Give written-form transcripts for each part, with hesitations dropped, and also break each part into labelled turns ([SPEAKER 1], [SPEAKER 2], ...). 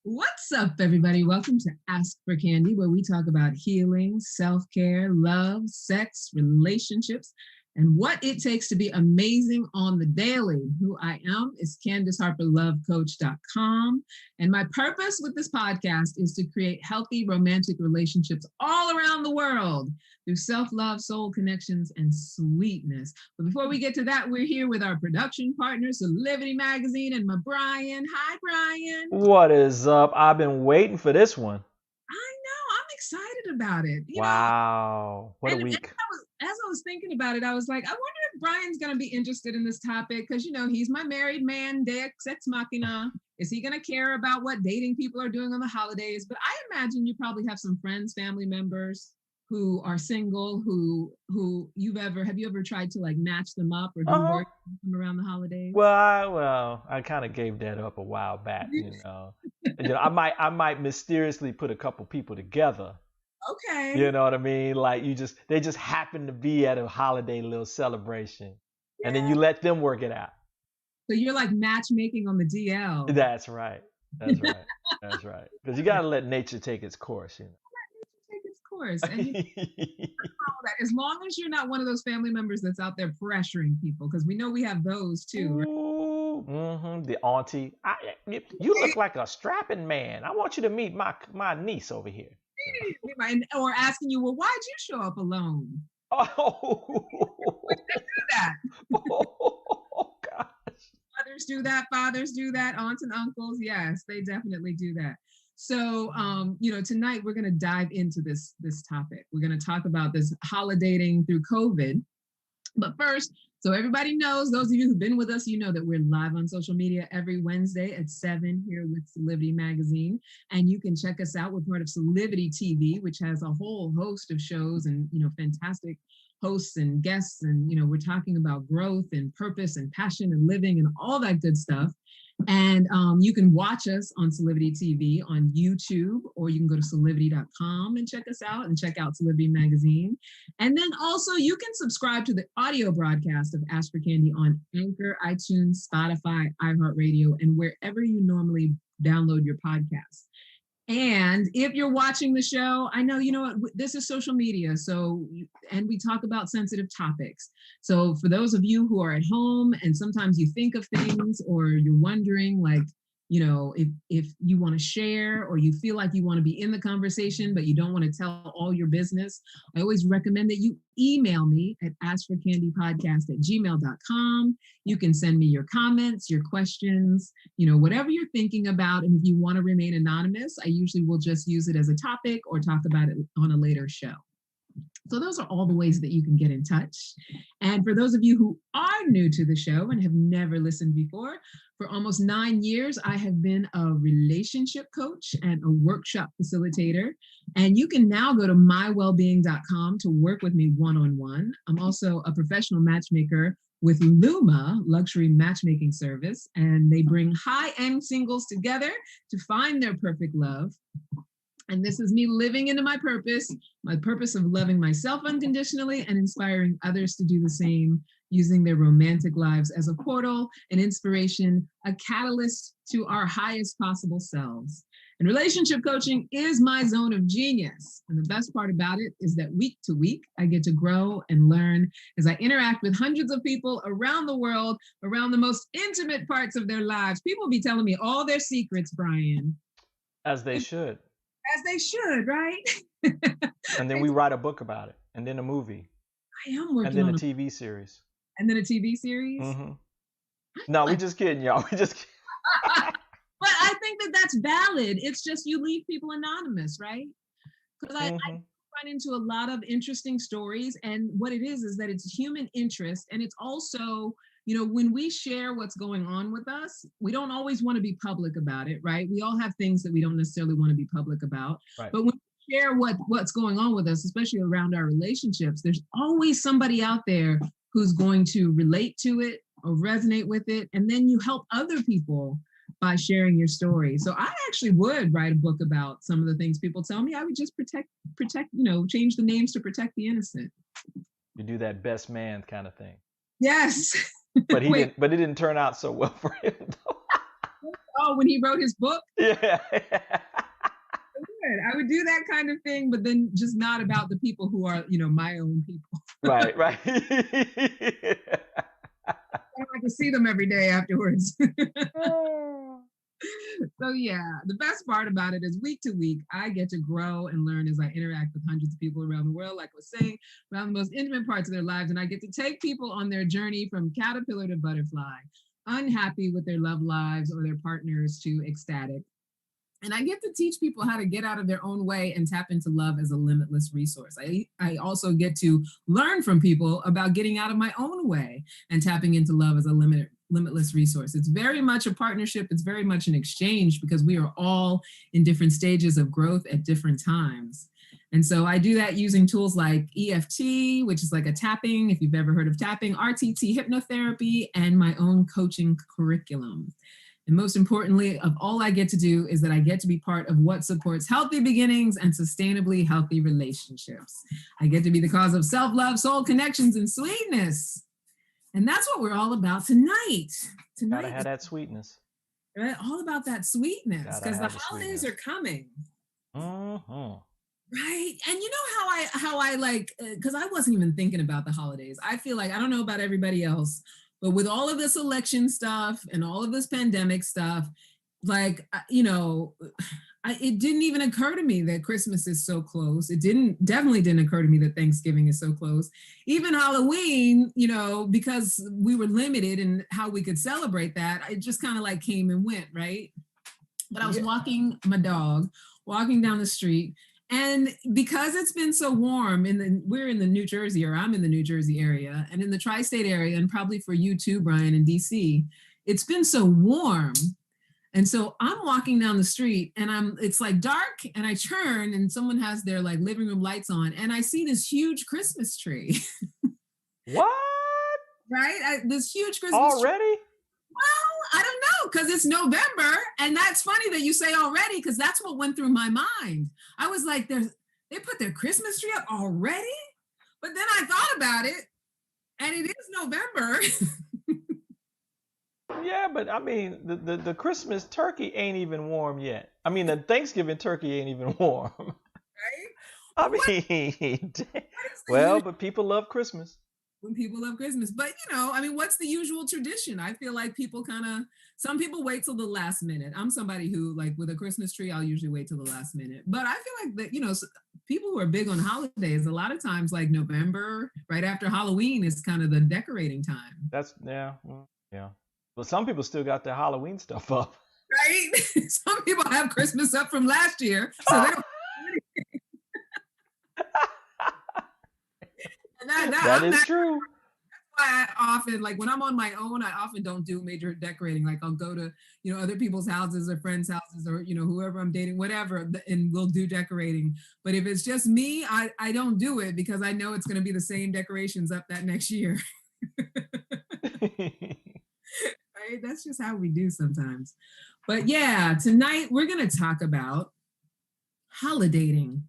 [SPEAKER 1] What's up, everybody? Welcome to Ask for Candy, where we talk about healing, self-care, love, sex, relationships, and what it takes to be amazing on the daily. Who I am is Candice Harper, lovecoach.com. And my purpose with this podcast is to create healthy romantic relationships all around the world through self-love, soul connections, and sweetness. But before we get to that, we're here with our production partner, Celebrity Magazine, and my Brian. Hi, Brian.
[SPEAKER 2] What is up? I've been waiting for this one.
[SPEAKER 1] I know. I'm excited about it.
[SPEAKER 2] Wow. What a
[SPEAKER 1] And
[SPEAKER 2] week.
[SPEAKER 1] as I was thinking about it, I was like, I wonder if Brian's going to be interested in this topic because, he's my married man, Deus ex machina. Is he going to care about what dating people are doing on the holidays? But I imagine you probably have some friends, family members who are single, who have you ever tried to like match them up or do work with them around the holidays?
[SPEAKER 2] Well, I kind of gave that up a while back, I might mysteriously put a couple people together.
[SPEAKER 1] Okay.
[SPEAKER 2] You know what I mean? Like they just happen to be at a holiday little celebration. Yeah. And then you let them work it out.
[SPEAKER 1] So you're like matchmaking on the DL.
[SPEAKER 2] That's right. That's right. Because you got to let nature take its course,
[SPEAKER 1] Course. And as long as you're not one of those family members that's out there pressuring people, because we know we have those too. Right?
[SPEAKER 2] Mm-hmm. The auntie, you look like a strapping man. I want you to meet my niece over here.
[SPEAKER 1] Or asking you, well, why'd you show up alone?
[SPEAKER 2] Oh,
[SPEAKER 1] They do that.
[SPEAKER 2] oh God.
[SPEAKER 1] Mothers do that, fathers do that, aunts and uncles. Yes, they definitely do that. So, tonight we're going to dive into this topic. We're going to talk about this holidating through COVID. But first, so everybody knows, those of you who've been with us, you know that we're live on social media every Wednesday at 7 here with Celebrity Magazine. And you can check us out. We're part of Celebrity TV, which has a whole host of shows and, fantastic hosts and guests. And, we're talking about growth and purpose and passion and living and all that good stuff. And you can watch us on Celebrity TV on YouTube, or you can go to celebrity.com and check us out and check out Celebrity Magazine. And then also you can subscribe to the audio broadcast of Ask for Candy on Anchor, iTunes, Spotify, iHeartRadio, and wherever you normally download your podcasts. And if you're watching the show, I know, this is social media. And we talk about sensitive topics. So for those of you who are at home and sometimes you think of things or you're wondering, like, if you want to share or you feel like you want to be in the conversation, but you don't want to tell all your business, I always recommend that you email me at askforcandypodcast@gmail.com. You can send me your comments, your questions, whatever you're thinking about. And if you want to remain anonymous, I usually will just use it as a topic or talk about it on a later show. So those are all the ways that you can get in touch. And for those of you who are new to the show and have never listened before, for almost 9 years, I have been a relationship coach and a workshop facilitator. And you can now go to mywellbeing.com to work with me one-on-one. I'm also a professional matchmaker with Luma Luxury Matchmaking Service, and they bring high-end singles together to find their perfect love. And this is me living into my purpose of loving myself unconditionally and inspiring others to do the same, using their romantic lives as a portal, an inspiration, a catalyst to our highest possible selves. And relationship coaching is my zone of genius. And the best part about it is that week to week, I get to grow and learn as I interact with hundreds of people around the world, around the most intimate parts of their lives. People be telling me all their secrets, Brian.
[SPEAKER 2] As they should.
[SPEAKER 1] As they should, right?
[SPEAKER 2] And then we write a book about it, and then a movie.
[SPEAKER 1] I am working
[SPEAKER 2] and then
[SPEAKER 1] on
[SPEAKER 2] a TV series.
[SPEAKER 1] And then a TV series?
[SPEAKER 2] Mm-hmm. No, we just kidding, y'all. We just kidding.
[SPEAKER 1] But I think that that's valid. It's just you leave people anonymous, right? Because I run into a lot of interesting stories, and what it is that it's human interest, and it's also, when we share what's going on with us, we don't always want to be public about it, right? We all have things that we don't necessarily want to be public about. Right. But when we share what's going on with us, especially around our relationships, there's always somebody out there who's going to relate to it or resonate with it. And then you help other people by sharing your story. So I actually would write a book about some of the things people tell me. I would just protect, change the names to protect the innocent.
[SPEAKER 2] You do that best man kind of thing.
[SPEAKER 1] Yes.
[SPEAKER 2] But it didn't turn out so well for him, though.
[SPEAKER 1] Oh, when he wrote his book?
[SPEAKER 2] Yeah.
[SPEAKER 1] I would do that kind of thing, but then just not about the people who are, my own people.
[SPEAKER 2] Right.
[SPEAKER 1] I don't have to see them every day afterwards. So yeah, the best part about it is week to week, I get to grow and learn as I interact with hundreds of people around the world, like I was saying, around the most intimate parts of their lives. And I get to take people on their journey from caterpillar to butterfly, unhappy with their love lives or their partners to ecstatic. And I get to teach people how to get out of their own way and tap into love as a limitless resource. I also get to learn from people about getting out of my own way and tapping into love as a limitless resource. It's very much a partnership. It's very much an exchange because we are all in different stages of growth at different times. And so I do that using tools like EFT, which is like a tapping, if you've ever heard of tapping, RTT hypnotherapy, and my own coaching curriculum. And most importantly of all I get to do is that I get to be part of what supports healthy beginnings and sustainably healthy relationships. I get to be the cause of self-love, soul connections, and sweetness. And that's what we're all about tonight.
[SPEAKER 2] Gotta have that sweetness.
[SPEAKER 1] Right? All about that sweetness, because the holidays are coming. Right? And you know how I like, because I wasn't even thinking about the holidays. I feel like, I don't know about everybody else, but with all of this election stuff and all of this pandemic stuff, like, I it didn't even occur to me that Christmas is so close. It definitely didn't occur to me that Thanksgiving is so close. Even Halloween, because we were limited in how we could celebrate that, it just kind of like came and went, right? But I was walking my dog, walking down the street, and because it's been so warm, we're in the New Jersey, or I'm in the New Jersey area, and in the tri-state area, and probably for you too, Brian, in DC, it's been so warm. And so I'm walking down the street and it's like dark, and I turn and someone has their like living room lights on, and I see this huge Christmas tree.
[SPEAKER 2] What?
[SPEAKER 1] Right? This huge Christmas
[SPEAKER 2] already?
[SPEAKER 1] Tree. Well, I don't know, because it's November, and that's funny that you say already, because that's what went through my mind. I was like, they put their Christmas tree up already? But then I thought about it, and it is November.
[SPEAKER 2] Yeah, but I mean, the Christmas turkey ain't even warm yet. I mean, the Thanksgiving turkey ain't even warm.
[SPEAKER 1] Right?
[SPEAKER 2] I mean, well, but people love Christmas.
[SPEAKER 1] When people love Christmas. But, what's the usual tradition? I feel like some people wait till the last minute. I'm somebody who, like, with a Christmas tree, I'll usually wait till the last minute. But I feel like that, people who are big on holidays, a lot of times, like November, right after Halloween, is kind of the decorating time.
[SPEAKER 2] Yeah. But some people still got their Halloween stuff up.
[SPEAKER 1] Right? Some people have Christmas up from last year, so they don't.
[SPEAKER 2] That is true.
[SPEAKER 1] That's why I often, like when I'm on my own, I often don't do major decorating. Like I'll go to, other people's houses or friends' houses, or, whoever I'm dating, whatever, and we'll do decorating. But if it's just me, I don't do it, because I know it's going to be the same decorations up that next year. Right? That's just how we do sometimes. But yeah, tonight we're going to talk about holi-dating.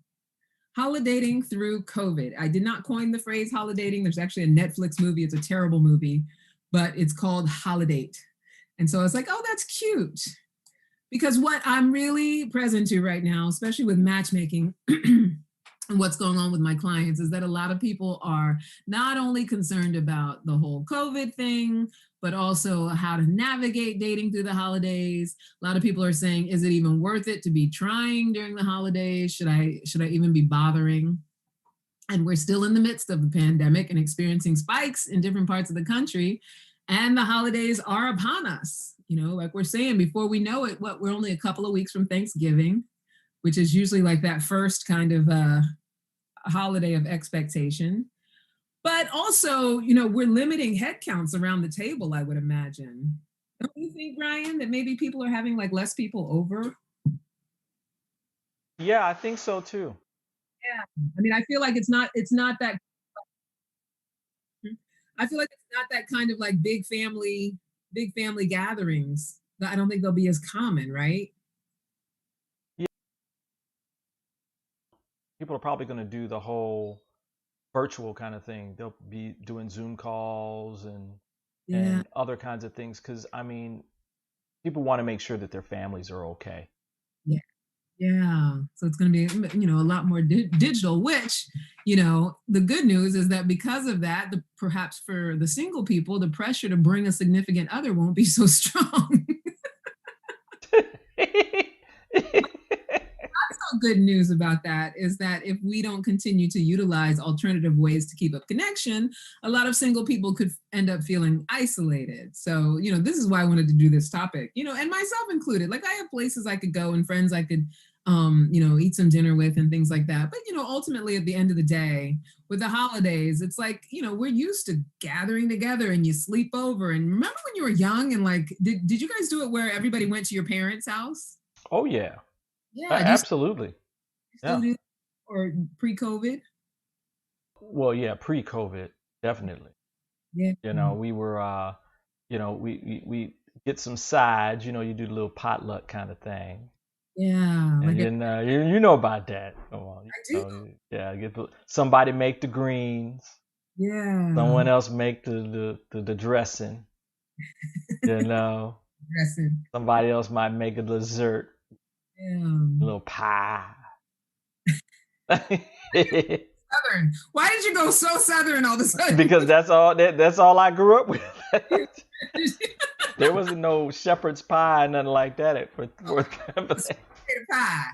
[SPEAKER 1] Holi-dating through COVID. I did not coin the phrase holi-dating. There's actually a Netflix movie. It's a terrible movie, but it's called Holi-Date. And so I was like, oh, that's cute. Because what I'm really present to right now, especially with matchmaking and what's going on with my clients, is that a lot of people are not only concerned about the whole COVID thing, but also how to navigate dating through the holidays. A lot of people are saying, is it even worth it to be trying during the holidays? Should I even be bothering? And we're still in the midst of the pandemic and experiencing spikes in different parts of the country. And the holidays are upon us. Like we're saying, before we know it, we're only a couple of weeks from Thanksgiving, which is usually like that first kind of holiday of expectation. But also, we're limiting head counts around the table, I would imagine. Don't you think, Brian, that maybe people are having like less people over?
[SPEAKER 2] Yeah, I think so too.
[SPEAKER 1] Yeah. I feel like it's not that. I feel like it's not that kind of like big family gatherings. I don't think they'll be as common, right?
[SPEAKER 2] Yeah. People are probably going to do the whole virtual kind of thing. They'll be doing Zoom calls and other kinds of things, because people want to make sure that their families are okay.
[SPEAKER 1] Yeah. So it's going to be, a lot more digital, which, the good news is that because of that, perhaps for the single people, the pressure to bring a significant other won't be so strong. Good news about that is that if we don't continue to utilize alternative ways to keep up connection, a lot of single people could end up feeling isolated. So, this is why I wanted to do this topic, and myself included. Like I have places I could go and friends I could, eat some dinner with and things like that. But, ultimately at the end of the day, with the holidays, it's like, we're used to gathering together and you sleep over. And remember when you were young and like, did you guys do it where everybody went to your parents' house?
[SPEAKER 2] Oh, yeah.
[SPEAKER 1] Yeah,
[SPEAKER 2] absolutely.
[SPEAKER 1] Yeah. Or pre-COVID?
[SPEAKER 2] Well, yeah, pre-COVID, definitely.
[SPEAKER 1] Yeah.
[SPEAKER 2] We were, we get some sides. You do the little potluck kind of thing.
[SPEAKER 1] Yeah.
[SPEAKER 2] And then you know about that. Come on.
[SPEAKER 1] I do.
[SPEAKER 2] Yeah, somebody make the greens.
[SPEAKER 1] Yeah.
[SPEAKER 2] Someone else make the dressing.
[SPEAKER 1] Dressing.
[SPEAKER 2] Somebody else might make a dessert.
[SPEAKER 1] Yeah.
[SPEAKER 2] A little pie.
[SPEAKER 1] Southern. Why did you go so Southern all of a sudden?
[SPEAKER 2] Because that's all I grew up with. There wasn't no shepherd's pie, nothing like that for
[SPEAKER 1] pie.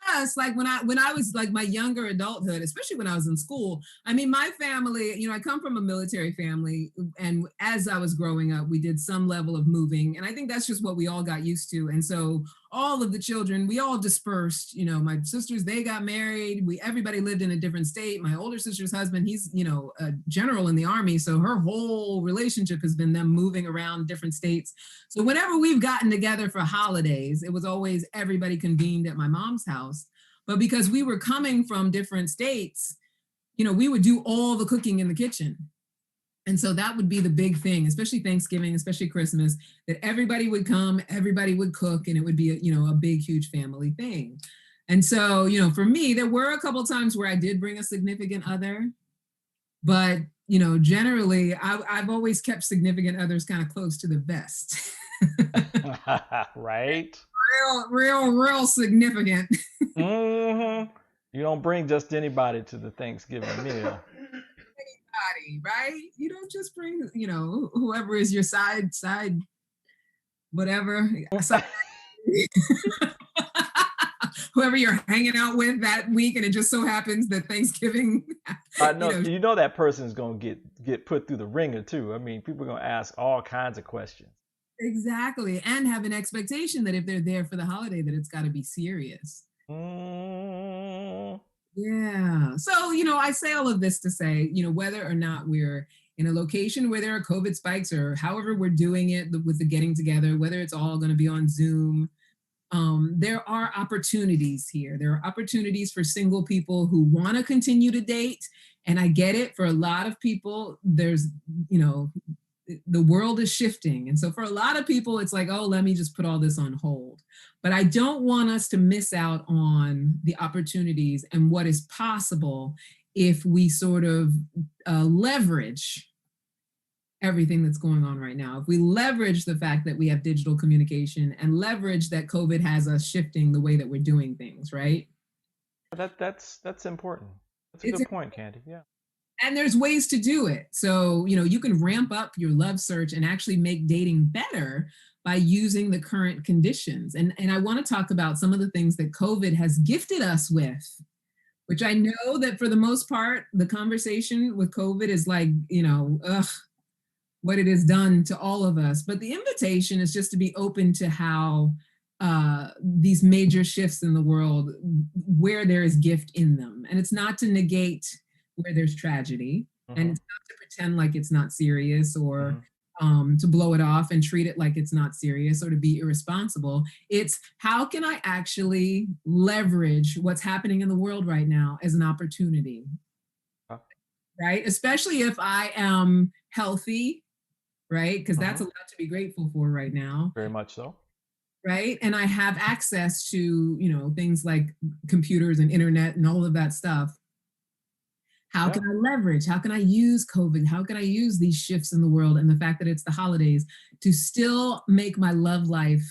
[SPEAKER 1] Yes, like when I was like my younger adulthood, especially when I was in school. I mean, my family, I come from a military family, and as I was growing up, we did some level of moving, and I think that's just what we all got used to. And so all of the children, we all dispersed. My sisters, they got married. Everybody lived in a different state. My older sister's husband, he's a general in the army, so her whole relationship has been them moving around different states. So whenever we've gotten together for holidays, it was always everybody convened at my mom's house. But because we were coming from different states, we would do all the cooking in the kitchen. And so that would be the big thing, especially Thanksgiving, especially Christmas, that everybody would come, everybody would cook, and it would be a big, huge family thing. And so, for me, there were a couple of times where I did bring a significant other, but generally I've always kept significant others kind of close to the vest.
[SPEAKER 2] Right?
[SPEAKER 1] Real significant.
[SPEAKER 2] Mm-hmm. You don't bring just anybody to the Thanksgiving meal.
[SPEAKER 1] Anybody, right? You don't just bring, whoever is your side, whatever. Whoever you're hanging out with that week, and it just so happens that Thanksgiving.
[SPEAKER 2] No, that person's gonna get put through the ringer too. I mean, people are gonna ask all kinds of questions.
[SPEAKER 1] Exactly, and have an expectation that if they're there for the holiday, that it's got to be serious.
[SPEAKER 2] Mm.
[SPEAKER 1] Yeah. So, I say all of this to say, whether or not we're in a location where there are COVID spikes, or however we're doing it with the getting together, whether it's all going to be on Zoom, there are opportunities here. There are opportunities for single people who want to continue to date. And I get it. For a lot of people, there's, the world is shifting. And so for a lot of people, it's like, oh, let me just put all this on hold. But I don't want us to miss out on the opportunities and what is possible if we sort of leverage everything that's going on right now. If we leverage the fact that we have digital communication and leverage that COVID has us shifting the way that we're doing things, right?
[SPEAKER 2] That's important. That's a good point, Candy. Yeah.
[SPEAKER 1] And there's ways to do it. So, you can ramp up your love search and actually make dating better by using the current conditions. And I want to talk about some of the things that COVID has gifted us with, which I know that for the most part, the conversation with COVID is like, what it has done to all of us. But the invitation is just to be open to how these major shifts in the world, where there is gift in them. And it's not to negate where there's tragedy, and it's not to pretend like it's not serious, or to blow it off and treat it like it's not serious, or to be irresponsible. It's how can I actually leverage what's happening in the world right now as an opportunity, right? Especially if I am healthy, right? Because that's a lot to be grateful for right now.
[SPEAKER 2] Very much so.
[SPEAKER 1] Right. And I have access to, things like computers and internet and all of that stuff. How can I leverage? How can I use COVID? How can I use these shifts in the world and the fact that it's the holidays to still make my love life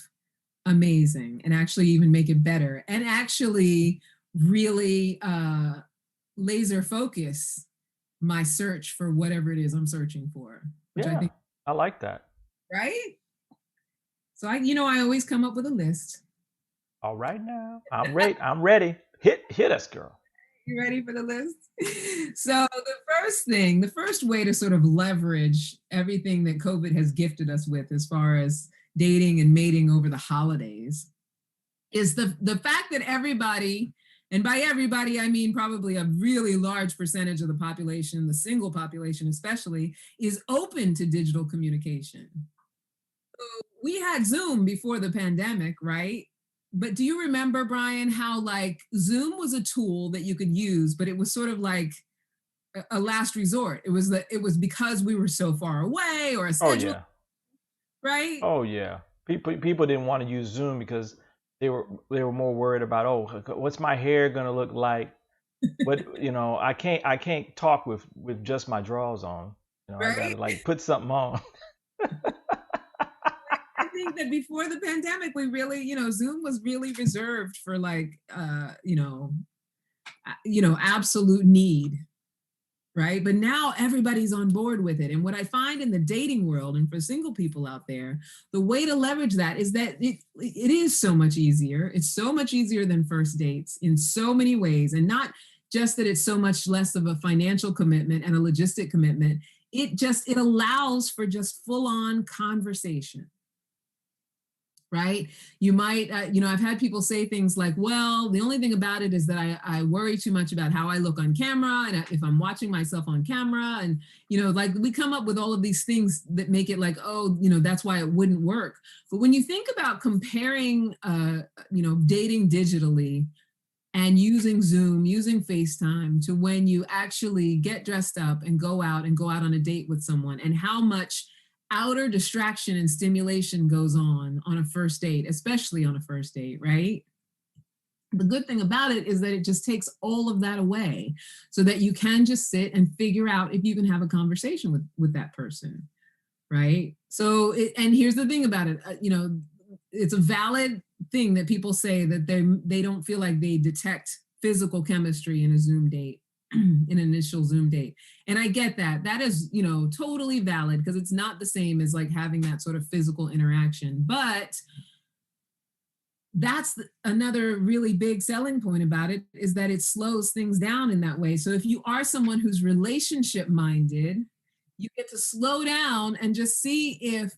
[SPEAKER 1] amazing, and actually even make it better, and actually really laser focus my search for whatever it is I'm searching for, which I think
[SPEAKER 2] I like that.
[SPEAKER 1] Right? So I always come up with a list.
[SPEAKER 2] All right now. I'm ready. I'm ready. Hit us, girl.
[SPEAKER 1] You ready for the list? So the first way to sort of leverage everything that COVID has gifted us with as far as dating and mating over the holidays is the fact that everybody, and by everybody, I mean probably a really large percentage of the population, the single population especially, is open to digital communication. So we had Zoom before the pandemic, right? But do you remember, Brian, how like Zoom was a tool that you could use, but it was sort of like a last resort. It was because we were so far away, or a schedule.
[SPEAKER 2] Oh yeah.
[SPEAKER 1] Right?
[SPEAKER 2] Oh yeah. People didn't want to use Zoom because they were more worried about, what's my hair gonna look like? But I can't talk with just my drawers on. Right? I gotta like put something on.
[SPEAKER 1] I think that before the pandemic, we really, Zoom was really reserved for like, absolute need, right? But now everybody's on board with it. And what I find in the dating world and for single people out there, the way to leverage that is that it is so much easier. It's so much easier than first dates in so many ways. And not just that it's so much less of a financial commitment and a logistic commitment. It allows for just full on conversation. Right? You might, I've had people say things like, well, the only thing about it is that I worry too much about how I look on camera and if I'm watching myself on camera. And, like we come up with all of these things that make it like, oh, that's why it wouldn't work. But when you think about comparing, dating digitally and using Zoom, using FaceTime to when you actually get dressed up and go out on a date with someone and how much outer distraction and stimulation goes on a first date, especially on a first date, right? The good thing about it is that it just takes all of that away so that you can just sit and figure out if you can have a conversation with that person, right? So, and here's the thing about it, it's a valid thing that people say that they don't feel like they detect physical chemistry in a Zoom date. An initial Zoom date. And I get that. That is, totally valid because it's not the same as like having that sort of physical interaction. But that's another really big selling point about it is that it slows things down in that way. So if you are someone who's relationship minded, you get to slow down and just see if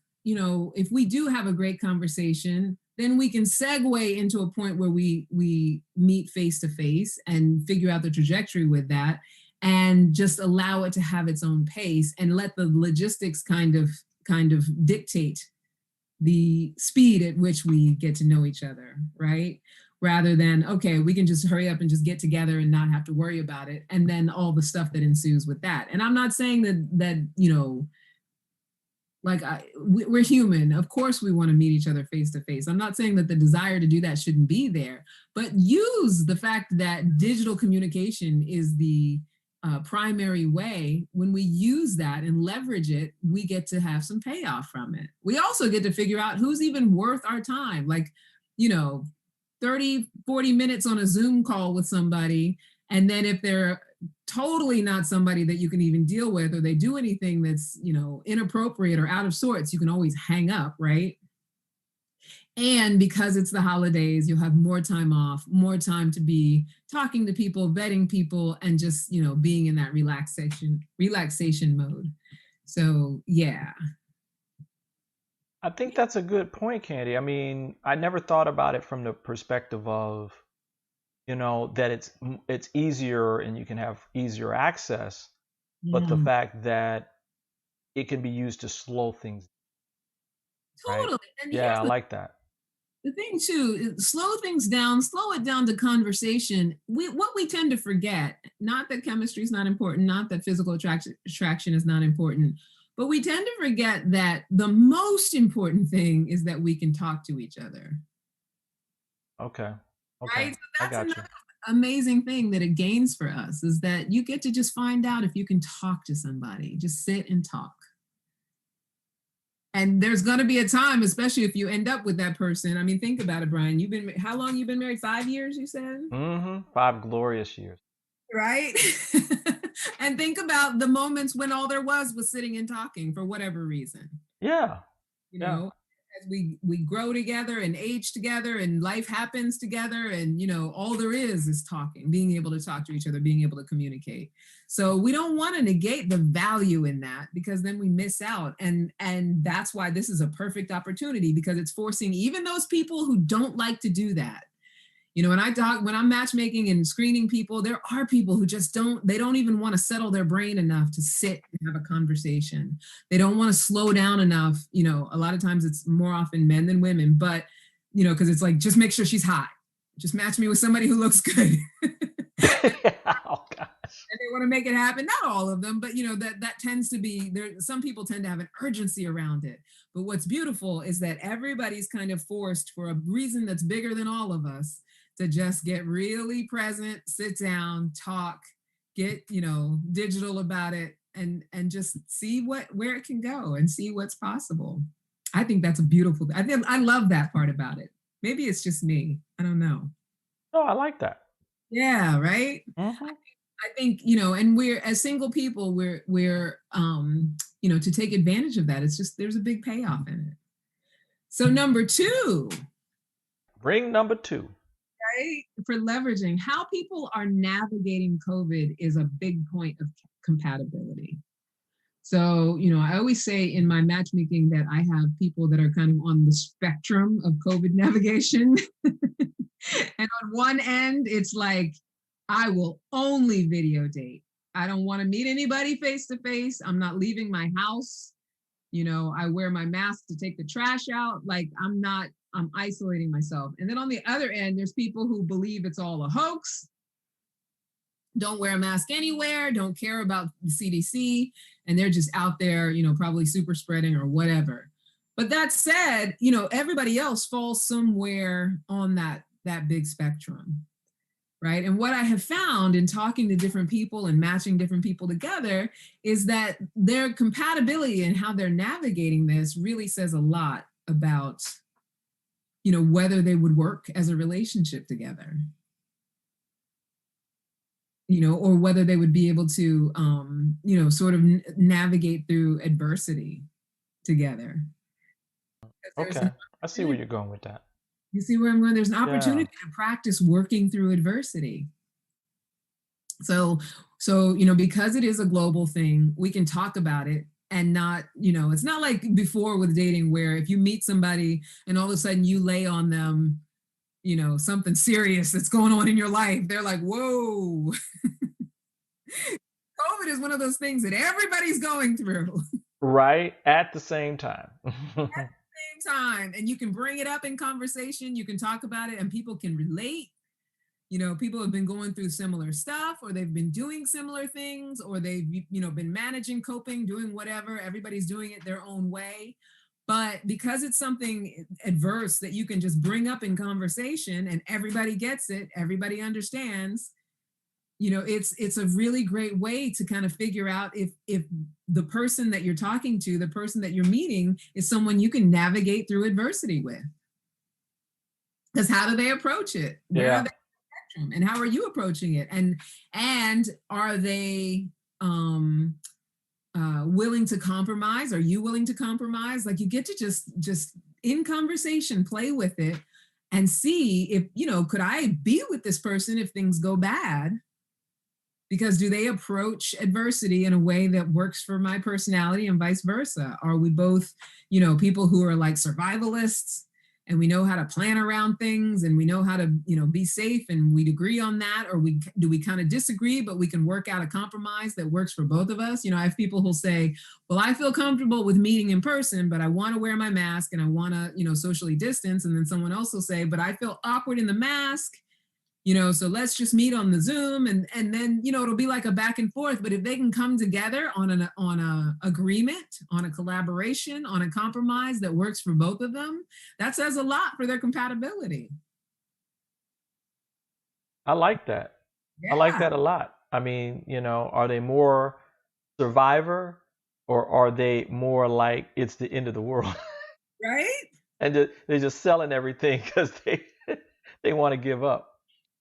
[SPEAKER 1] we do have a great conversation, then we can segue into a point where we meet face to face and figure out the trajectory with that and just allow it to have its own pace and let the logistics kind of dictate the speed at which we get to know each other, right? Rather than, okay, we can just hurry up and just get together and not have to worry about it. And then all the stuff that ensues with that. And I'm not saying that like we're human. Of course, we want to meet each other face to face. I'm not saying that the desire to do that shouldn't be there, but use the fact that digital communication is the primary way. When we use that and leverage it, we get to have some payoff from it. We also get to figure out who's even worth our time. Like, 30, 40 minutes on a Zoom call with somebody. And then if they're totally not somebody that you can even deal with, or they do anything that's, inappropriate or out of sorts, you can always hang up, right? And because it's the holidays, you'll have more time off, more time to be talking to people, vetting people, and just, being in that relaxation mode. So, yeah.
[SPEAKER 2] I think that's a good point, Candy. I mean, I never thought about it from the perspective of, that it's easier and you can have easier access, but the fact that it can be used to slow things,
[SPEAKER 1] totally.
[SPEAKER 2] Right?
[SPEAKER 1] And
[SPEAKER 2] yeah, I like that.
[SPEAKER 1] The thing too, slow things down, slow it down to conversation. What we tend to forget, not that chemistry is not important, not that physical attraction is not important, but we tend to forget that the most important thing is that we can talk to each other.
[SPEAKER 2] Okay.
[SPEAKER 1] Right? So that's another amazing thing that it gains for us is that you get to just find out if you can talk to somebody, just sit and talk. And there's going to be a time, especially if you end up with that person. I mean, think about it, Brian. How long you been married? 5 years, you said?
[SPEAKER 2] 5 glorious years.
[SPEAKER 1] Right? And think about the moments when all there was sitting and talking for whatever reason.
[SPEAKER 2] Yeah.
[SPEAKER 1] As we grow together and age together and life happens together and all there is talking, being able to talk to each other, being able to communicate. So we don't want to negate the value in that because then we miss out, and that's why this is a perfect opportunity because it's forcing even those people who don't like to do that. When I'm matchmaking and screening people, there are people who just don't even want to settle their brain enough to sit and have a conversation. They don't want to slow down enough. A lot of times it's more often men than women, but, because it's like, just make sure she's hot. Just match me with somebody who looks good.
[SPEAKER 2] Oh, gosh.
[SPEAKER 1] And they want to make it happen. Not all of them, but, that tends to be there. Some people tend to have an urgency around it. But what's beautiful is that everybody's kind of forced for a reason that's bigger than all of us to just get really present, sit down, talk, get, digital about it and just see where it can go and see what's possible. I think that's a beautiful thing. I love that part about it. Maybe it's just me. I don't know.
[SPEAKER 2] Oh, I like that.
[SPEAKER 1] Yeah, right? I think, you know, and we're, as single people, we're you know, to take advantage of that, it's just, there's a big payoff in it. So number two,
[SPEAKER 2] Ring number two.
[SPEAKER 1] right, for leveraging how people are navigating COVID is a big point of compatibility. So, you know, I always say in my matchmaking that I have people that are kind of on the spectrum of COVID navigation. And on one end, it's like, I will only video date. I don't want to meet anybody face to face. I'm not leaving my house. You know, I wear my mask to take the trash out. Like, I'm isolating myself. And then on the other end, there's people who believe it's all a hoax, don't wear a mask anywhere, don't care about the CDC, and they're just out there, you know, probably super spreading or whatever. But that said, you know, everybody else falls somewhere on that big spectrum, right? And what I have found in talking to different people and matching different people together is that their compatibility and how they're navigating this really says a lot about, you know, whether they would work as a relationship together, you know, or whether they would be able to, you know, sort of navigate through adversity together.
[SPEAKER 2] Okay, I see where you're going with that.
[SPEAKER 1] You see where I'm going? There's an opportunity
[SPEAKER 2] Yeah.
[SPEAKER 1] to practice working through adversity. So, you know, because it is a global thing, we can talk about it and not, you know, it's not like before with dating where if you meet somebody and all of a sudden you lay on them, you know, something serious that's going on in your life, they're like, whoa. COVID is one of those things that everybody's going through.
[SPEAKER 2] Right at the same time.
[SPEAKER 1] Same time, and you can bring it up in conversation, you can talk about it and people can relate. You know, people have been going through similar stuff, or they've been doing similar things, or they've, you know, been managing, coping, doing whatever. Everybody's doing it their own way. But because it's something adverse that you can just bring up in conversation and everybody gets it, everybody understands, you know, it's a really great way to kind of figure out if the person that you're talking to, the person that you're meeting, is someone you can navigate through adversity with. Because how do they approach it? Where are
[SPEAKER 2] Yeah.
[SPEAKER 1] they spectrum, and how are you approaching it? And are they willing to compromise? Are you willing to compromise? Like, you get to just in conversation play with it and see if, you know, could I be with this person if things go bad? Because do they approach adversity in a way that works for my personality and vice versa? Are we both, you know, people who are like survivalists and we know how to plan around things and we know how to, you know, be safe and we'd agree on that? Or do we kind of disagree, but we can work out a compromise that works for both of us? You know, I have people who'll say, well, I feel comfortable with meeting in person, but I want to wear my mask and I want to, you know, socially distance. And then someone else will say, but I feel awkward in the mask, you know, so let's just meet on the Zoom, and then, you know, it'll be like a back and forth. But if they can come together on a agreement, on a collaboration, on a compromise that works for both of them, that says a lot for their compatibility.
[SPEAKER 2] I like that. I like
[SPEAKER 1] Yeah.
[SPEAKER 2] that a lot. I mean, you know, are they more survivor or are they more like it's the end of the world?
[SPEAKER 1] Right?
[SPEAKER 2] And they're just selling everything because they want to give up.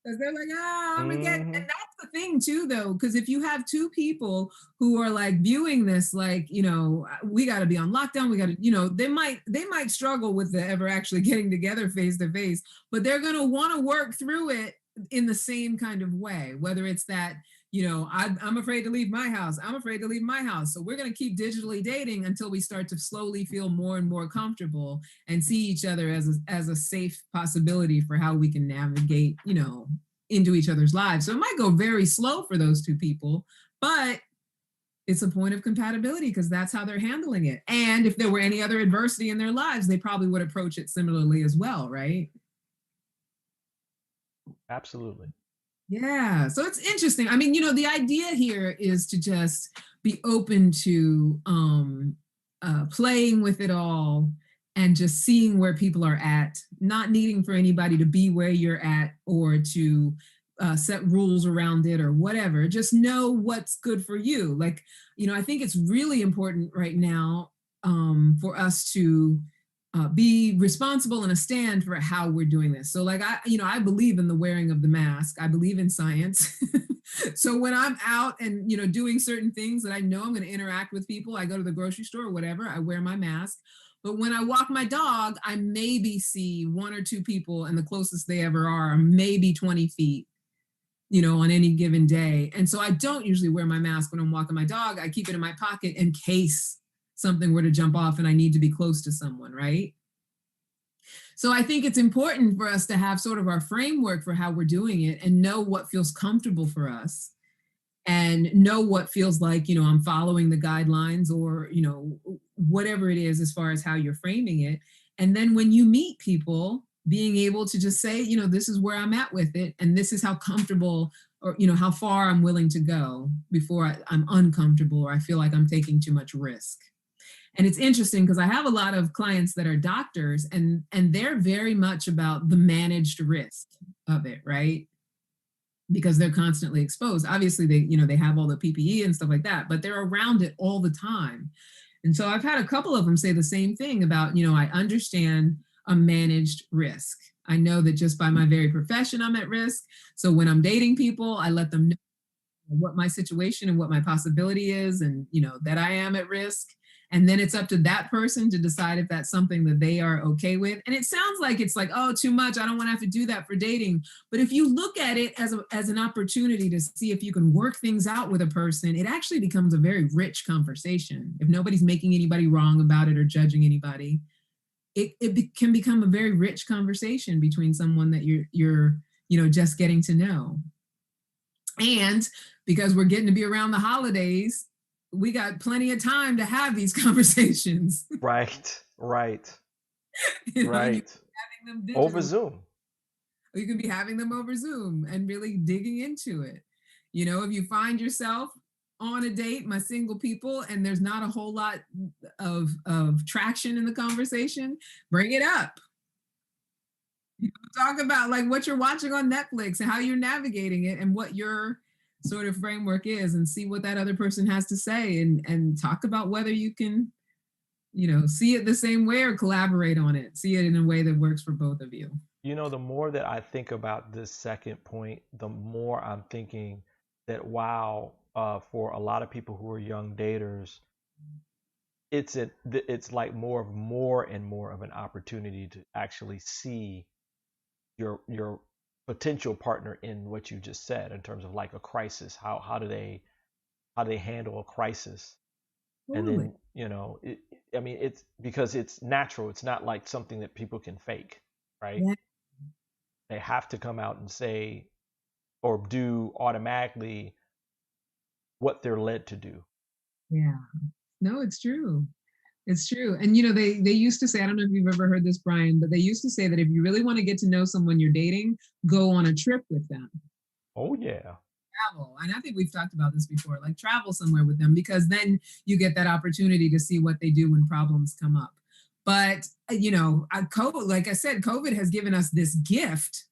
[SPEAKER 1] Because they're like, I'm gonna get,
[SPEAKER 2] Hmm.
[SPEAKER 1] and that's the thing too, though, because if you have two people who are like viewing this like, you know, we got to be on lockdown, we got to, you know, they might struggle with the ever actually getting together face to face, but they're gonna want to work through it in the same kind of way, whether it's that, you know, I'm afraid to leave my house, I'm afraid to leave my house, so we're going to keep digitally dating until we start to slowly feel more and more comfortable and see each other as a safe possibility for how we can navigate, you know, into each other's lives. So it might go very slow for those two people, but it's a point of compatibility because that's how they're handling it. And if there were any other adversity in their lives, they probably would approach it similarly as well, right?
[SPEAKER 2] Absolutely.
[SPEAKER 1] Yeah, so it's interesting. I mean, you know, the idea here is to just be open to playing with it all and just seeing where people are at, not needing for anybody to be where you're at or to set rules around it or whatever. Just know what's good for you. Like, you know, I think it's really important right now for us to be responsible and a stand for how we're doing this. So like, I believe in the wearing of the mask. I believe in science. So when I'm out and, doing certain things that I know I'm going to interact with people, I go to the grocery store or whatever, I wear my mask. But when I walk my dog, I maybe see one or two people, and the closest they ever are maybe 20 feet, on any given day. And so I don't usually wear my mask when I'm walking my dog. I keep it in my pocket in case something were to jump off and I need to be close to someone, right? So I think it's important for us to have sort of our framework for how we're doing it and know what feels comfortable for us and know what feels like, I'm following the guidelines or, whatever it is as far as how you're framing it. And then when you meet people, being able to just say, this is where I'm at with it. And this is how comfortable or, how far I'm willing to go before I'm uncomfortable or I feel like I'm taking too much risk. And it's interesting because I have a lot of clients that are doctors and they're very much about the managed risk of it, right? Because they're constantly exposed. Obviously they have all the PPE and stuff like that, but they're around it all the time. And so I've had a couple of them say the same thing about, I understand a managed risk. I know that just by my very profession, I'm at risk. So when I'm dating people, I let them know what my situation and what my possibility is and, that I am at risk. And then it's up to that person to decide if that's something that they are okay with. And it sounds like it's like, oh, too much. I don't want to have to do that for dating. But if you look at it as an opportunity to see if you can work things out with a person, it actually becomes a very rich conversation. If nobody's making anybody wrong about it or judging anybody, it can become a very rich conversation between someone that you're just getting to know. And because we're getting to be around the holidays, we got plenty of time to have these conversations.
[SPEAKER 2] Right. Right.
[SPEAKER 1] Having them
[SPEAKER 2] over Zoom.
[SPEAKER 1] You can be having them over Zoom and really digging into it. If you find yourself on a date, my single people, and there's not a whole lot of traction in the conversation, bring it up. Talk about like what you're watching on Netflix and how you're navigating it and what your sort of framework is, and see what that other person has to say, and talk about whether you can, see it the same way or collaborate on it, see it in a way that works for both of you.
[SPEAKER 2] The more that I think about this second point, the more I'm thinking that, wow, for a lot of people who are young daters, it's like more and more of an opportunity to actually see your potential partner in what you just said in terms of like a crisis. How do they handle a crisis?
[SPEAKER 1] Totally.
[SPEAKER 2] And then it's because it's natural. It's not like something that people can fake, right?
[SPEAKER 1] Yeah.
[SPEAKER 2] They have to come out and say or do automatically what they're led to do.
[SPEAKER 1] Yeah. No, it's true. It's true. And they used to say, I don't know if you've ever heard this, Brian, but they used to say that if you really want to get to know someone you're dating, go on a trip with them.
[SPEAKER 2] Oh yeah.
[SPEAKER 1] Travel. And I think we've talked about this before, like travel somewhere with them, because then you get that opportunity to see what they do when problems come up. But COVID, like I said, COVID has given us this gift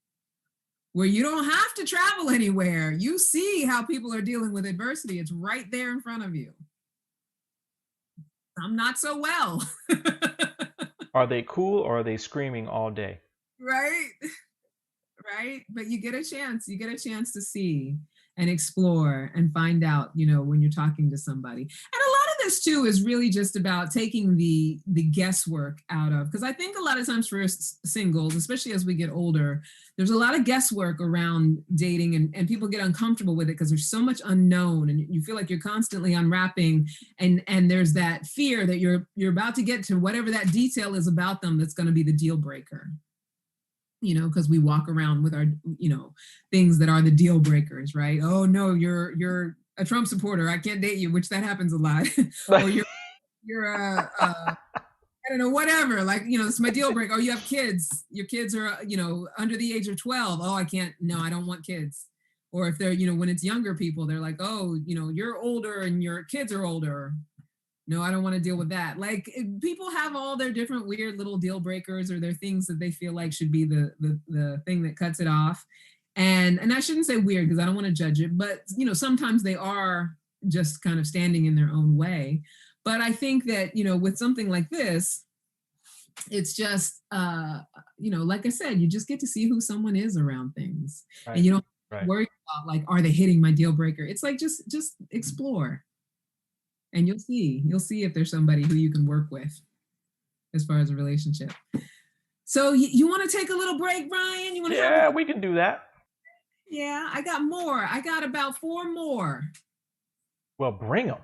[SPEAKER 1] where you don't have to travel anywhere. You see how people are dealing with adversity. It's right there in front of you. I'm not so well.
[SPEAKER 2] Are they cool or are they screaming all day?
[SPEAKER 1] Right. Right. But you get a chance to see and explore and find out, when you're talking to somebody. And a lot of this too is really just about taking the guesswork out of, because I think a lot of times for singles, especially as we get older, there's a lot of guesswork around dating, and people get uncomfortable with it because there's so much unknown and you feel like you're constantly unwrapping, and there's that fear that you're about to get to whatever that detail is about them that's going to be the deal breaker. Because we walk around with our, things that are the deal breakers, right? Oh no, you're a Trump supporter, I can't date you, which that happens a lot. Or you're I don't know, whatever. Like, it's my deal breaker. Oh, you have kids. Your kids are, under the age of 12. Oh, I can't. No, I don't want kids. Or if they're, when it's younger people, they're like, oh, you're older and your kids are older. No, I don't want to deal with that. Like, people have all their different weird little deal breakers or their things that they feel like should be the thing that cuts it off. And I shouldn't say weird because I don't want to judge it, but sometimes they are just kind of standing in their own way. But I think that, with something like this, it's just, like I said, you just get to see who someone is around things. Right. And you don't
[SPEAKER 2] Right.
[SPEAKER 1] worry about like, are they hitting my deal breaker? It's like just explore, and you'll see if there's somebody who you can work with as far as a relationship. So you want to take a little break, Brian? You want to
[SPEAKER 2] Yeah, we can do that.
[SPEAKER 1] Yeah, I got more. I got about 4 more.
[SPEAKER 2] Well, bring them.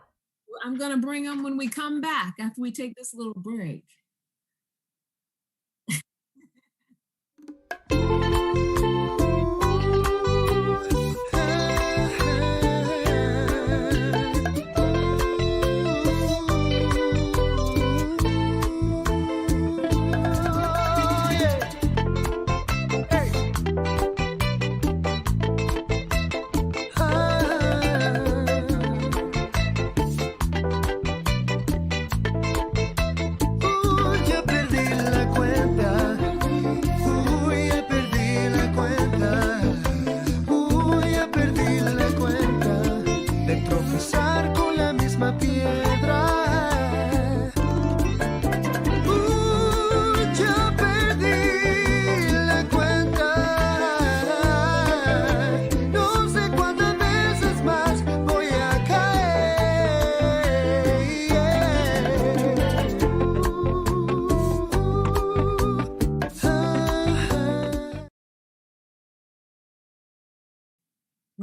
[SPEAKER 1] I'm going to bring them when we come back after we take this little break.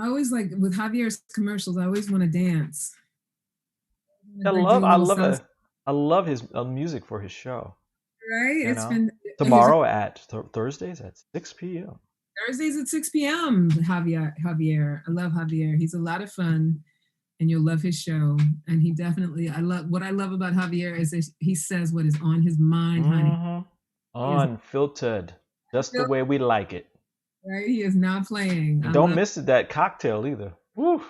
[SPEAKER 1] I always like with Javier's commercials, I always want to dance.
[SPEAKER 2] I love his music for his show.
[SPEAKER 1] Right?
[SPEAKER 2] It's been tomorrow at Thursdays at 6 p.m.
[SPEAKER 1] Thursdays at 6 p.m. Javier. I love Javier. He's a lot of fun, and you'll love his show. And he definitely, what I love about Javier is that he says what is on his mind, honey.
[SPEAKER 2] Unfiltered, just the way we like it.
[SPEAKER 1] Right? He is not playing.
[SPEAKER 2] Don't miss that cocktail either. Woo!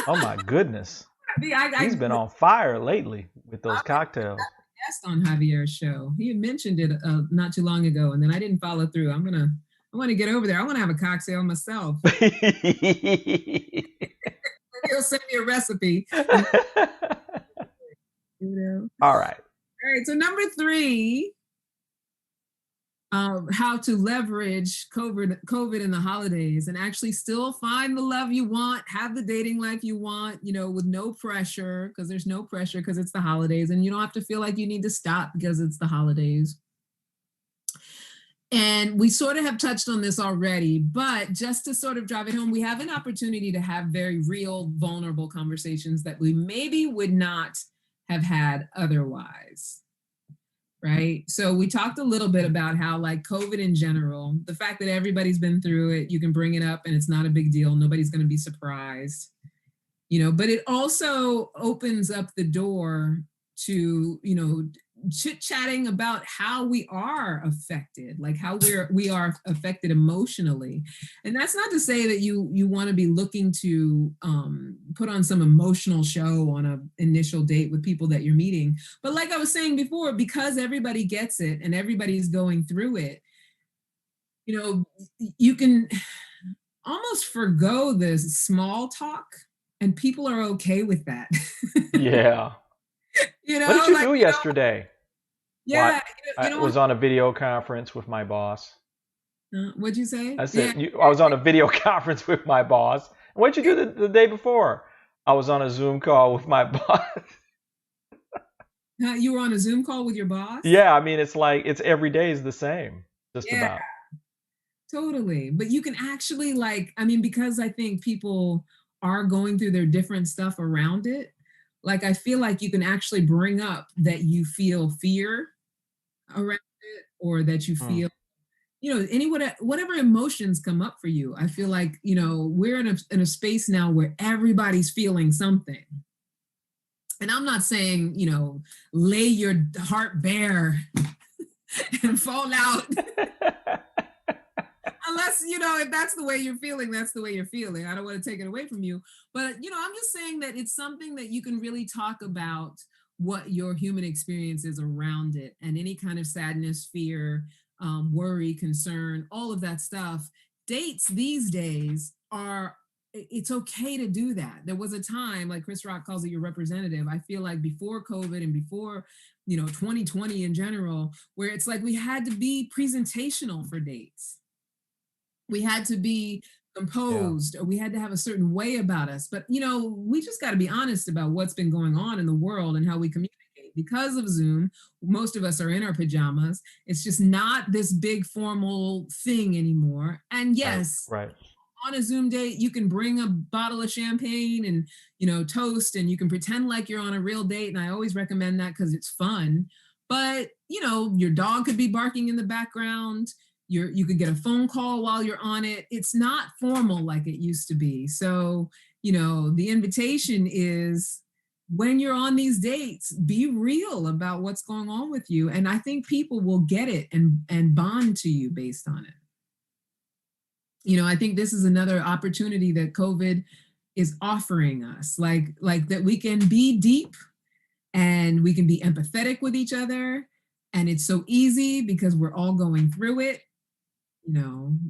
[SPEAKER 2] Oh my goodness. He's been on fire lately with those cocktails.
[SPEAKER 1] Guest on Javier's show. He had mentioned it not too long ago, and then I didn't follow through. I want to get over there. I want to have a cocktail myself. He'll send me a recipe.
[SPEAKER 2] All right.
[SPEAKER 1] So number 3. How to leverage COVID in the holidays and actually still find the love you want, have the dating life you want, with no pressure, because there's no pressure because it's the holidays, and you don't have to feel like you need to stop because it's the holidays. And we sort of have touched on this already, but just to sort of drive it home, we have an opportunity to have very real, vulnerable conversations that we maybe would not have had otherwise. Right. So we talked a little bit about how, like, COVID in general, the fact that everybody's been through it, you can bring it up and it's not a big deal. Nobody's going to be surprised, but it also opens up the door to, chit-chatting about how we are affected, like how we are affected emotionally. And that's not to say that you want to be looking to put on some emotional show on an initial date with people that you're meeting. But like I was saying before, because everybody gets it and everybody's going through it, you can almost forgo this small talk, and people are okay with that.
[SPEAKER 2] Yeah. What did you do yesterday?
[SPEAKER 1] Yeah.
[SPEAKER 2] I was on a video conference with my boss.
[SPEAKER 1] What'd you say?
[SPEAKER 2] I said, I was on a video conference with my boss. What'd you do the day before? I was on a Zoom call with my boss.
[SPEAKER 1] You were on a Zoom call with your boss?
[SPEAKER 2] Yeah, I mean, it's like, it's every day is the same, just about.
[SPEAKER 1] Totally. But you can actually, because I think people are going through their different stuff around it. Like, I feel like you can actually bring up that you feel fear around it, or that you feel, whatever emotions come up for you. I feel like, we're in a space now where everybody's feeling something. And I'm not saying, lay your heart bare and fall out. Unless, if that's the way you're feeling, that's the way you're feeling. I don't want to take it away from you. But, I'm just saying that it's something that you can really talk about, what your human experience is around it, and any kind of sadness, fear, worry, concern, all of that stuff. Dates these days it's okay to do that. There was a time, like Chris Rock calls it, your representative. I feel like before COVID and before, 2020 in general, where it's like we had to be presentational for dates. We had to be
[SPEAKER 2] Yeah.
[SPEAKER 1] composed, or we had to have a certain way about us. But, we just got to be honest about what's been going on in the world and how we communicate. Because of Zoom, most of us are in our pajamas. It's just not this big formal thing anymore. And
[SPEAKER 2] Right.
[SPEAKER 1] yes,
[SPEAKER 2] Right.
[SPEAKER 1] on a Zoom date, you can bring a bottle of champagne and, toast, and you can pretend like you're on a real date. And I always recommend that because it's fun. But, your dog could be barking in the background. You could get a phone call while you're on it. It's not formal like it used to be. So, the invitation is, when you're on these dates, be real about what's going on with you. And I think people will get it and bond to you based on it. I think this is another opportunity that COVID is offering us, like that we can be deep and we can be empathetic with each other. And it's so easy because we're all going through it.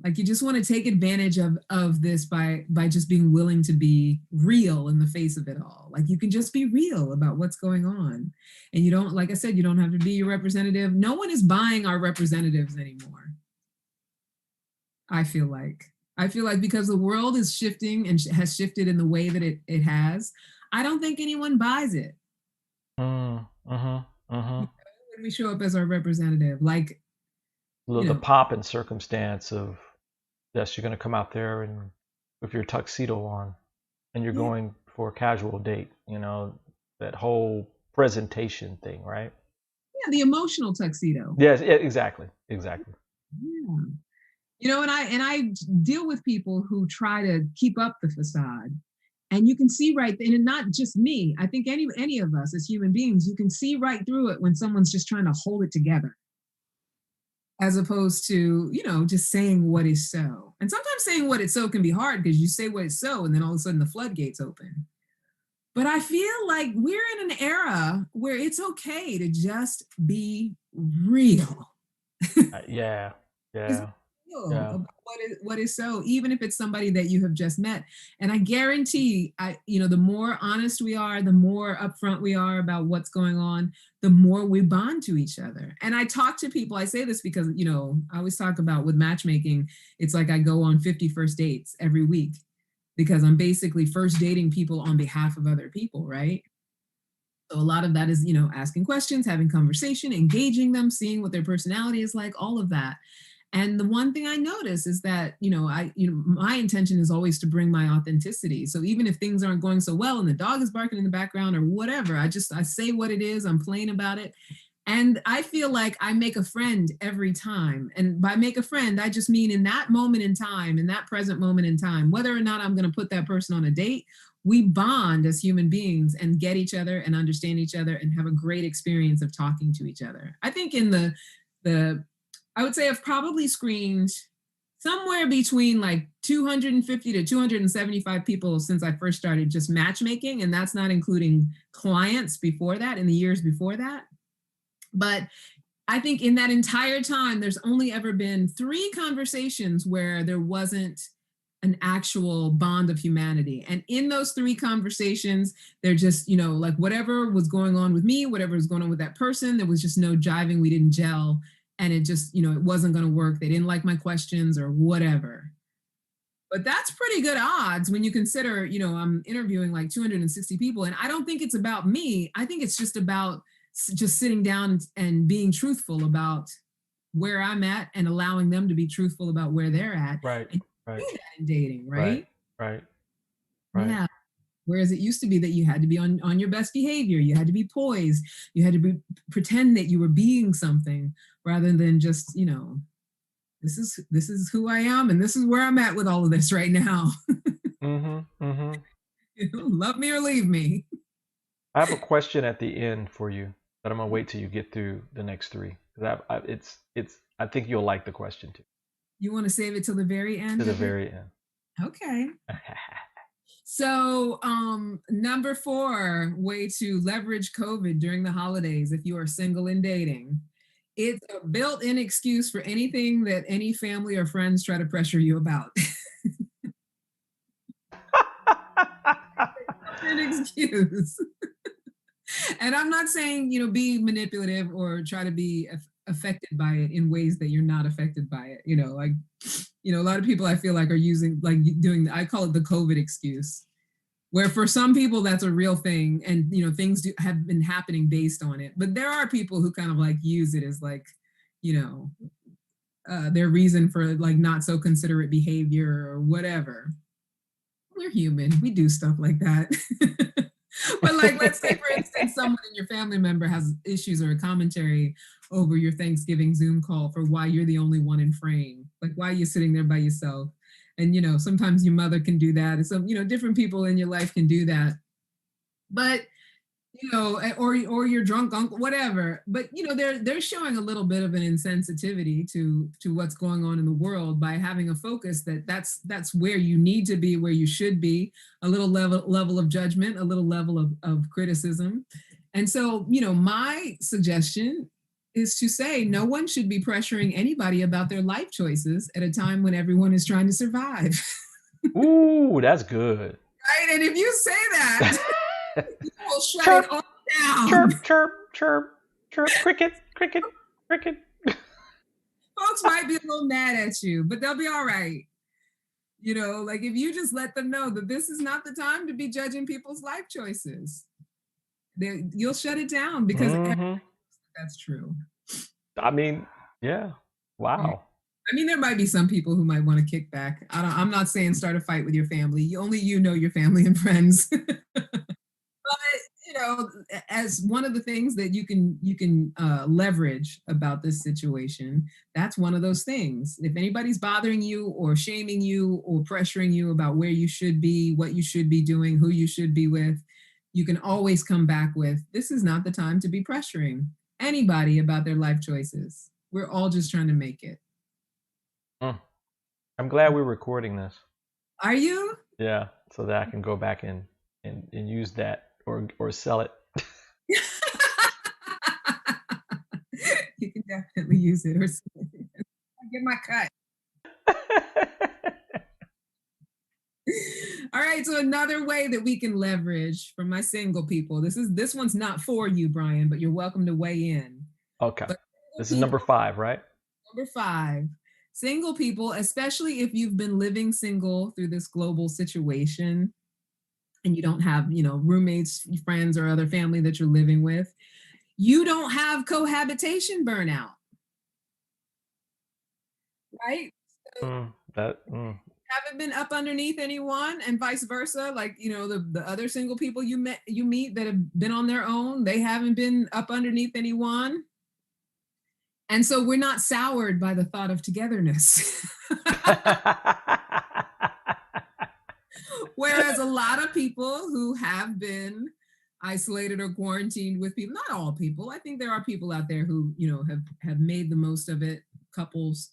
[SPEAKER 1] Like, you just want to take advantage of this by just being willing to be real in the face of it all. Like, you can just be real about what's going on. And you don't, like I said, you don't have to be your representative. No one is buying our representatives anymore. I feel like because the world is shifting and has shifted in the way that it has, I don't think anyone buys it. When we show up as our representative, like,
[SPEAKER 2] The pomp and circumstance of, yes, you're going to come out there and with your tuxedo on, and you're going for a casual date. That whole presentation thing, right?
[SPEAKER 1] Yeah, the emotional tuxedo.
[SPEAKER 2] Yes, yeah, exactly.
[SPEAKER 1] Yeah. And I deal with people who try to keep up the facade, and you can see right, and not just me. I think any of us as human beings, you can see right through it when someone's just trying to hold it together, as opposed to just saying what is so. And sometimes saying what is so can be hard, because you say what is so, and then all of a sudden the floodgates open. But I feel like we're in an era where it's okay to just be real.
[SPEAKER 2] Yeah.
[SPEAKER 1] Is real about what is so, even if it's somebody that you have just met. And I guarantee, the more honest we are, the more upfront we are about what's going on, the more we bond to each other. And I talk to people, I say this because, I always talk about with matchmaking, it's like I go on 50 first dates every week, because I'm basically first dating people on behalf of other people, right? So a lot of that is, asking questions, having conversation, engaging them, seeing what their personality is like, all of that. And the one thing I notice is that, my intention is always to bring my authenticity. So even if things aren't going so well and the dog is barking in the background or whatever, I say what it is, I'm plain about it. And I feel like I make a friend every time. And by make a friend, I just mean in that moment in time, in that present moment in time, whether or not I'm going to put that person on a date, we bond as human beings and get each other and understand each other and have a great experience of talking to each other. I think in I would say I've probably screened somewhere between like 250 to 275 people since I first started just matchmaking. And that's not including clients before that, in the years before that. But I think in that entire time, there's only ever been 3 conversations where there wasn't an actual bond of humanity. And in those 3 conversations, they're just, like whatever was going on with me, whatever was going on with that person, there was just no jiving. We didn't gel. And it just, it wasn't going to work. They didn't like my questions or whatever. But that's pretty good odds when you consider, I'm interviewing like 260 people. And I don't think it's about me. I think it's just about just sitting down and being truthful about where I'm at and allowing them to be truthful about where they're at.
[SPEAKER 2] Right.
[SPEAKER 1] And
[SPEAKER 2] Right.
[SPEAKER 1] do that in dating, right?
[SPEAKER 2] Right.
[SPEAKER 1] Yeah. Whereas it used to be that you had to be on your best behavior, you had to be poised, you had to pretend that you were being something, rather than just, this is who I am and this is where I'm at with all of this right now. Love me or leave me.
[SPEAKER 2] I have a question at the end for you, but I'm gonna wait till you get through the next 3. I think you'll like the question too.
[SPEAKER 1] You want to save it till the very end?
[SPEAKER 2] To the very end.
[SPEAKER 1] Okay. So, number 4 way to leverage COVID during the holidays, if you are single and dating, it's a built-in excuse for anything that any family or friends try to pressure you about. An excuse. And I'm not saying, be manipulative or try to be affected by it in ways that you're not affected by it. Like, You know, a lot of people I feel like are using, like doing, I call it the COVID excuse, where for some people that's a real thing, and you know, things have been happening based on it. But there are people who kind of like use it as like, you know, their reason for like not so considerate behavior or whatever. We're human. We do stuff like that. But like, let's say for instance, someone in your family member has issues or a commentary over your Thanksgiving Zoom call for why you're the only one in frame. Like, why are you sitting there by yourself? And you know, sometimes your mother can do that, and some, you know, different people in your life can do that. But you know, or your drunk uncle, whatever. But you know, they're showing a little bit of an insensitivity to what's going on in the world by having a focus that's where you need to be, where you should be, a little level of judgment, a little level of criticism. And so, you know, my suggestion is to say no one should be pressuring anybody about their life choices at a time when everyone is trying to survive.
[SPEAKER 2] Ooh, that's good.
[SPEAKER 1] Right? And if you say that, you will shut
[SPEAKER 2] Chirp,
[SPEAKER 1] it all down.
[SPEAKER 2] chirp, chirp, chirp, chirp, cricket, cricket, cricket.
[SPEAKER 1] Folks might be a little mad at you, but they'll be all right. You know, like if you just let them know that this is not the time to be judging people's life choices, you'll shut it down because that's true.
[SPEAKER 2] I mean, yeah. Wow.
[SPEAKER 1] I mean, there might be some people who might want to kick back. I'm not saying start a fight with your family. Only you know your family and friends. But you know, as one of the things that you can leverage about this situation, that's one of those things. If anybody's bothering you or shaming you or pressuring you about where you should be, what you should be doing, who you should be with, you can always come back with, this is not the time to be pressuring anybody about their life choices. We're all just trying to make it.
[SPEAKER 2] I'm glad we're recording this.
[SPEAKER 1] Are you?
[SPEAKER 2] Yeah, so that I can go back and use that or sell it.
[SPEAKER 1] You can definitely use it or sell it. I get my cut. All right, so another way that we can leverage for my single people. This one's not for you, Brian, but you're welcome to weigh in.
[SPEAKER 2] Okay. This is number 5, right?
[SPEAKER 1] Number 5. Single people, especially if you've been living single through this global situation and you don't have, you know, roommates, friends, or other family that you're living with, you don't have cohabitation burnout. Right? So, haven't been up underneath anyone, and vice versa. Like, you know, the other single people you meet that have been on their own, they haven't been up underneath anyone. And so we're not soured by the thought of togetherness. Whereas a lot of people who have been isolated or quarantined with people, not all people, I think there are people out there who, you know, have made the most of it, couples,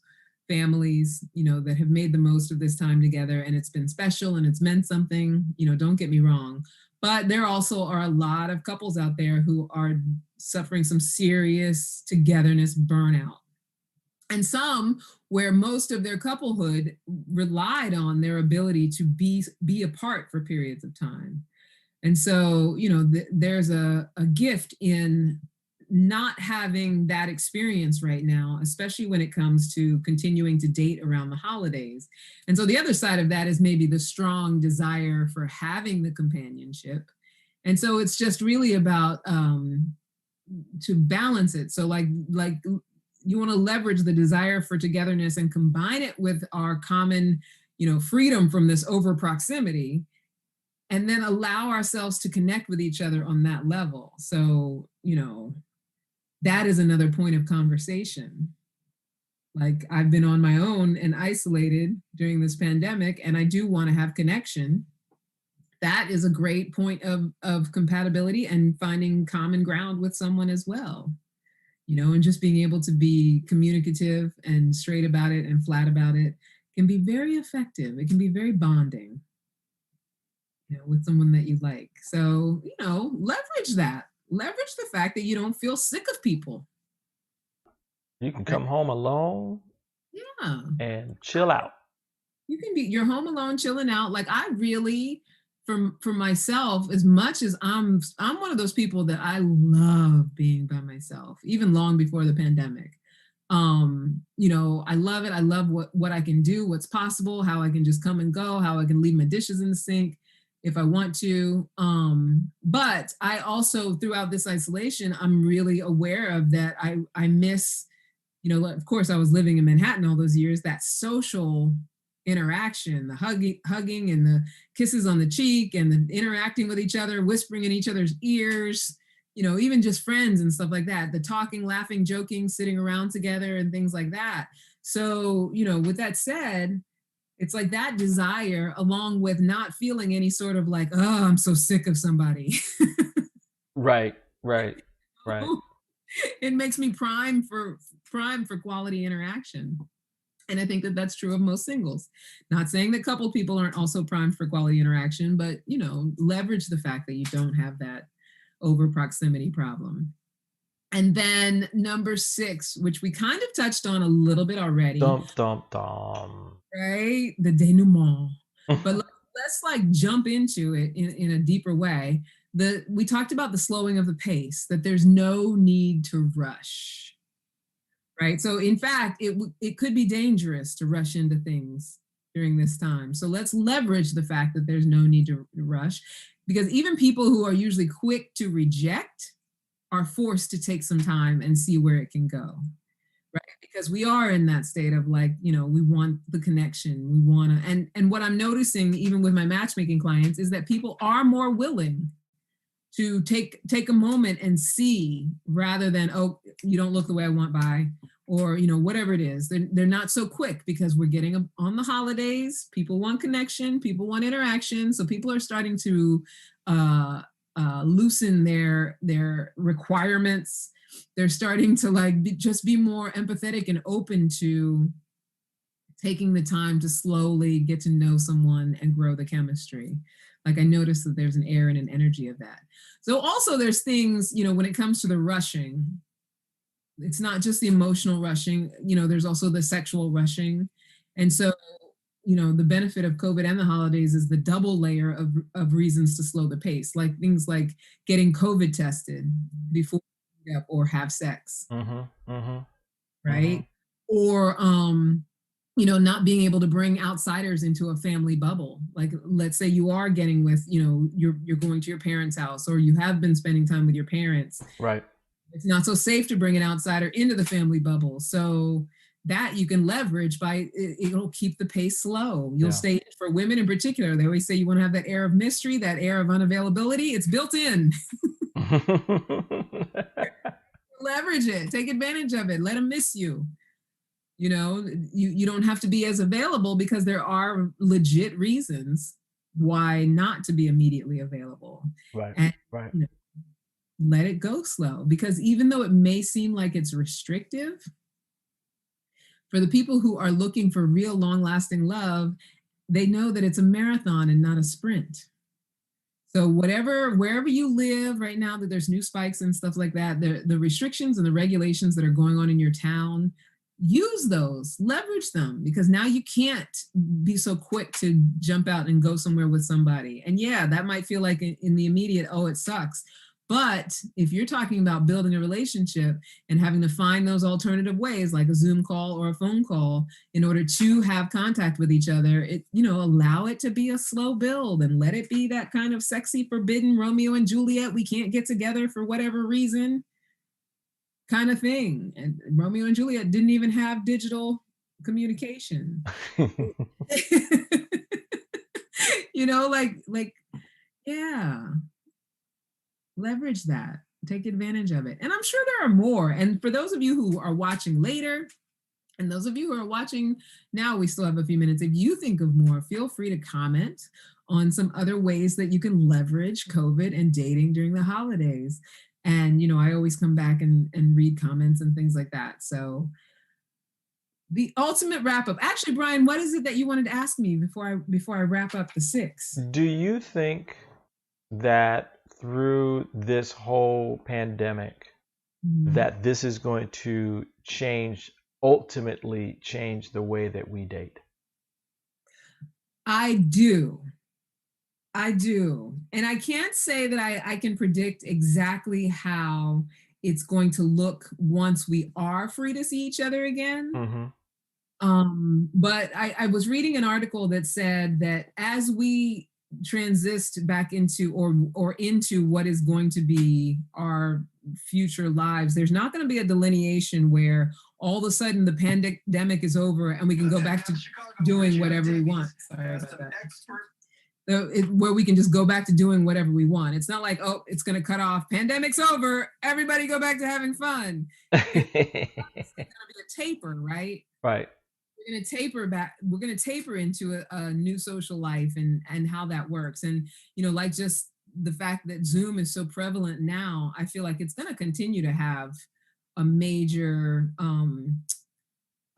[SPEAKER 1] families, you know, that have made the most of this time together, and it's been special and it's meant something, you know, don't get me wrong. But there also are a lot of couples out there who are suffering some serious togetherness burnout. And some where most of their couplehood relied on their ability to be apart for periods of time. And so, you know, there's a gift in not having that experience right now, especially when it comes to continuing to date around the holidays. And so the other side of that is maybe the strong desire for having the companionship. And so it's just really about to balance it. So like you want to leverage the desire for togetherness and combine it with our common, you know, freedom from this over proximity, and then allow ourselves to connect with each other on that level. So, you know, that is another point of conversation. Like, I've been on my own and isolated during this pandemic, and I do want to have connection. That is a great point of compatibility and finding common ground with someone as well. You know, and just being able to be communicative and straight about it and flat about it can be very effective. It can be very bonding, you know, with someone that you like. So, you know, leverage that. Leverage the fact that you don't feel sick of people.
[SPEAKER 2] You can come home alone.
[SPEAKER 1] Yeah.
[SPEAKER 2] And chill out.
[SPEAKER 1] You're home alone, chilling out. Like, I really, for myself, as much as I'm one of those people that I love being by myself, even long before the pandemic. I love it. I love what I can do, what's possible, how I can just come and go, how I can leave my dishes in the sink if I want to. But I also, throughout this isolation, I'm really aware of that. I miss, of course, I was living in Manhattan all those years, that social interaction, the hugging and the kisses on the cheek and the interacting with each other, whispering in each other's ears, even just friends and stuff like that, the talking, laughing, joking, sitting around together and things like that. So, with that said, it's like that desire, along with not feeling any sort of like, oh, I'm so sick of somebody.
[SPEAKER 2] Right.
[SPEAKER 1] It makes me prime for quality interaction. And I think that that's true of most singles. Not saying that coupled people aren't also primed for quality interaction, but, leverage the fact that you don't have that over proximity problem. And then number 6, which we kind of touched on a little bit already.
[SPEAKER 2] Dum, dum, dum.
[SPEAKER 1] Right? The denouement. But let's like jump into it in a deeper way. We talked about the slowing of the pace, that there's no need to rush. Right? So in fact, it could be dangerous to rush into things during this time. So let's leverage the fact that there's no need to rush, because even people who are usually quick to reject are forced to take some time and see where it can go. Right? Because we are in that state of like, we want the connection. We want to, and what I'm noticing even with my matchmaking clients is that people are more willing to take a moment and see, rather than, oh, you don't look the way I want, by, or, whatever it is. They're not so quick, because we're getting on the holidays. People want connection, people want interaction. So people are starting to loosen their requirements. They're starting to just be more empathetic and open to taking the time to slowly get to know someone and grow the chemistry. Like, I noticed that there's an air and an energy of that. So also there's things, when it comes to the rushing, it's not just the emotional rushing, there's also the sexual rushing. And so, the benefit of COVID and the holidays is the double layer of reasons to slow the pace, like things like getting COVID tested before you up or have sex. Right? Or, not being able to bring outsiders into a family bubble. Like, let's say you are getting with, you're going to your parents' house, or you have been spending time with your parents.
[SPEAKER 2] Right.
[SPEAKER 1] It's not so safe to bring an outsider into the family bubble. So that you can leverage by, it'll keep the pace slow. You'll stay, for women in particular, they always say you want to have that air of mystery, that air of unavailability. It's built in. Leverage it, take advantage of it, let them miss you. You don't have to be as available, because there are legit reasons why not to be immediately available.
[SPEAKER 2] Right.
[SPEAKER 1] And
[SPEAKER 2] right.
[SPEAKER 1] Let it go slow, because even though it may seem like it's restrictive, for the people who are looking for real long-lasting love, they know that it's a marathon and not a sprint. So wherever you live right now, that there's new spikes and stuff like that, the restrictions and the regulations that are going on in your town, use those, leverage them, because now you can't be so quick to jump out and go somewhere with somebody. And yeah, that might feel like in the immediate, oh, it sucks. But if you're talking about building a relationship and having to find those alternative ways, like a Zoom call or a phone call, in order to have contact with each other, allow it to be a slow build, and let it be that kind of sexy, forbidden Romeo and Juliet, we can't get together for whatever reason kind of thing. And Romeo and Juliet didn't even have digital communication. Yeah. Leverage that, take advantage of it. And I'm sure there are more. And for those of you who are watching later, and those of you who are watching now, we still have a few minutes. If you think of more, feel free to comment on some other ways that you can leverage COVID and dating during the holidays. And, I always come back and read comments and things like that. So the ultimate wrap up. Actually, Brian, what is it that you wanted to ask me before I wrap up the 6? Do
[SPEAKER 2] you think that through this whole pandemic, that this is going to ultimately change the way that we date?
[SPEAKER 1] I do. And I can't say that I can predict exactly how it's going to look once we are free to see each other again.
[SPEAKER 2] Mm-hmm.
[SPEAKER 1] But I was reading an article that said that as we transist back into or into what is going to be our future lives, there's not going to be a delineation where all of a sudden the pandemic is over and we can go back to doing whatever we want. Sorry about that. Where we can just go back to doing whatever we want. It's not like, oh, it's going to cut off. Pandemic's over. Everybody go back to having fun. It's going to be a taper, right?
[SPEAKER 2] Right.
[SPEAKER 1] We're going to taper back. We're going to taper into a new social life and how that works. And, like just the fact that Zoom is so prevalent now, I feel like it's going to continue to have a major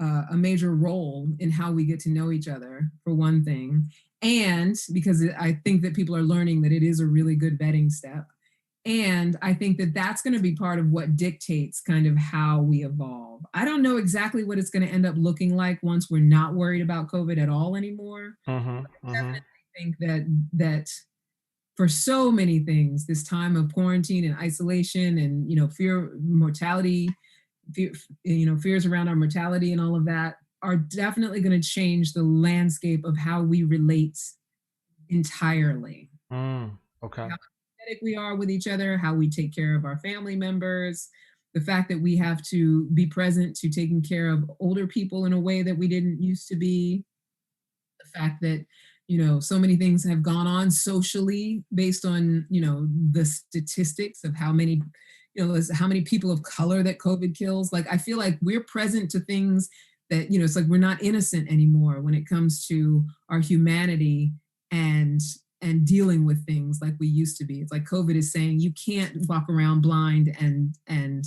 [SPEAKER 1] role in how we get to know each other, for one thing. And because I think that people are learning that it is a really good vetting step. And I think that that's going to be part of what dictates kind of how we evolve. I don't know exactly what it's going to end up looking like once we're not worried about COVID at all anymore.
[SPEAKER 2] Mm-hmm.
[SPEAKER 1] I definitely think that for so many things, this time of quarantine and isolation and, fear, mortality, fears around our mortality and all of that are definitely going to change the landscape of how we relate entirely.
[SPEAKER 2] Okay.
[SPEAKER 1] How empathetic we are with each other, how we take care of our family members, the fact that we have to be present to taking care of older people in a way that we didn't used to be, the fact that so many things have gone on socially based on the statistics of how many people of color that COVID kills. Like, I feel like we're present to things that it's like we're not innocent anymore when it comes to our humanity and dealing with things like we used to be. It's like COVID is saying you can't walk around blind and